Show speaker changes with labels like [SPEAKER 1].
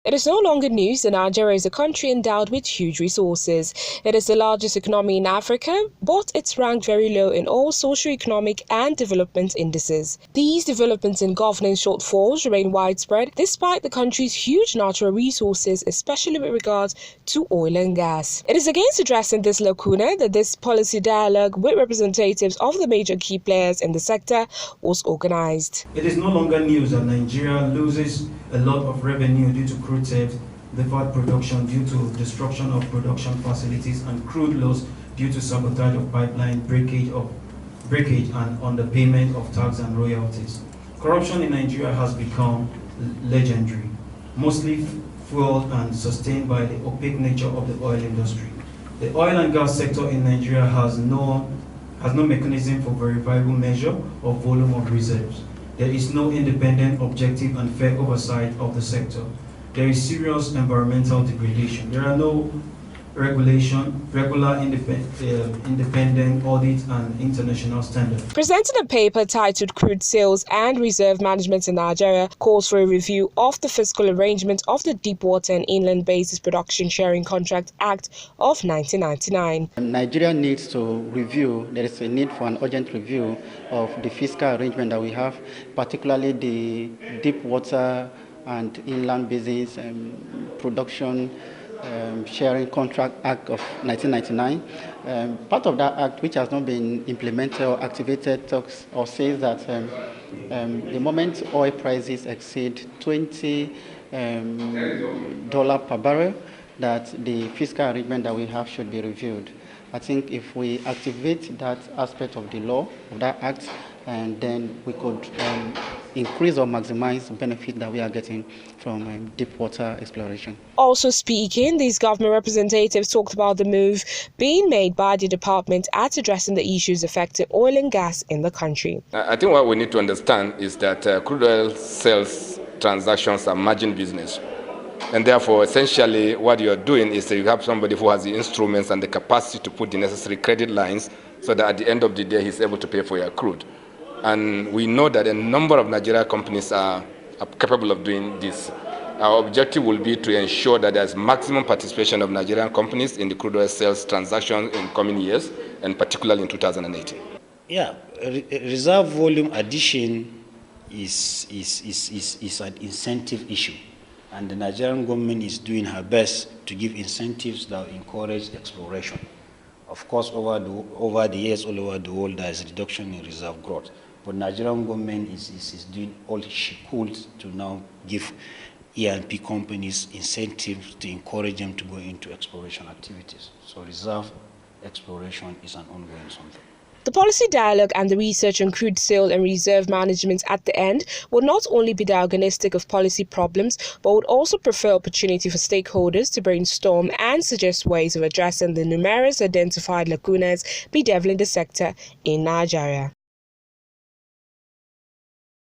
[SPEAKER 1] It is no longer news that Nigeria is a country endowed with huge resources. It is the largest economy in Africa, but it's ranked very low in all socio-economic and development indices. These developments and governance shortfalls remain widespread despite the country's huge natural resources, especially with regards to oil and gas. It is against addressing this lacuna that this policy dialogue with representatives of the major key players in the sector was organized.
[SPEAKER 2] It is no longer news that Nigeria loses a lot of revenue due to crude theft, deferred production due to destruction of production facilities, and crude loss due to sabotage of pipeline breakage and underpayment of tax and royalties. Corruption in Nigeria has become legendary, mostly fueled and sustained by the opaque nature of the oil industry. The oil and gas sector in Nigeria has no mechanism for verifiable measure of volume of reserves. There is no independent, objective, and fair oversight of the sector. There is serious environmental degradation. There are no regular independent audit and international standards.
[SPEAKER 1] Presenting a paper titled Crude Sales and Reserve Management in Nigeria calls for a review of the fiscal arrangement of the Deepwater and Inland Basin Production Sharing Contract Act of 1999.
[SPEAKER 3] Nigeria needs to review, there is a need for an urgent review of the fiscal arrangement that we have, particularly the Deepwater and Inland Basins Production Sharing Contract Act of 1999. Part of that act, which has not been implemented or activated, talks or says that the moment oil prices exceed $20 per barrel, that the fiscal arrangement that we have should be reviewed. I think if we activate that aspect of the law, of that act, and then we could increase or maximize the benefit that we are getting from deep water exploration.
[SPEAKER 1] Also speaking, these government representatives talked about the move being made by the department at addressing the issues affecting oil and gas in the country.
[SPEAKER 4] I think what we need to understand is that crude oil sales transactions are margin business. And therefore, essentially, what you're doing is that you have somebody who has the instruments and the capacity to put the necessary credit lines so that at the end of the day, he's able to pay for your crude. And we know that a number of Nigerian companies are capable of doing this. Our objective will be to ensure that there's maximum participation of Nigerian companies in the crude oil sales transactions in coming years, and particularly in 2018.
[SPEAKER 5] Yeah, reserve volume addition is an incentive issue. And the Nigerian government is doing her best to give incentives that encourage exploration. Of course, over the years, all over the world, there is a reduction in reserve growth. But Nigerian government is doing all she could to now give E&P companies incentives to encourage them to go into exploration activities. So reserve exploration is an ongoing something.
[SPEAKER 1] The policy dialogue and the research on crude sale and reserve management at the end will not only be diagnostic of policy problems, but would also provide opportunity for stakeholders to brainstorm and suggest ways of addressing the numerous identified lacunas bedeviling the sector in Nigeria.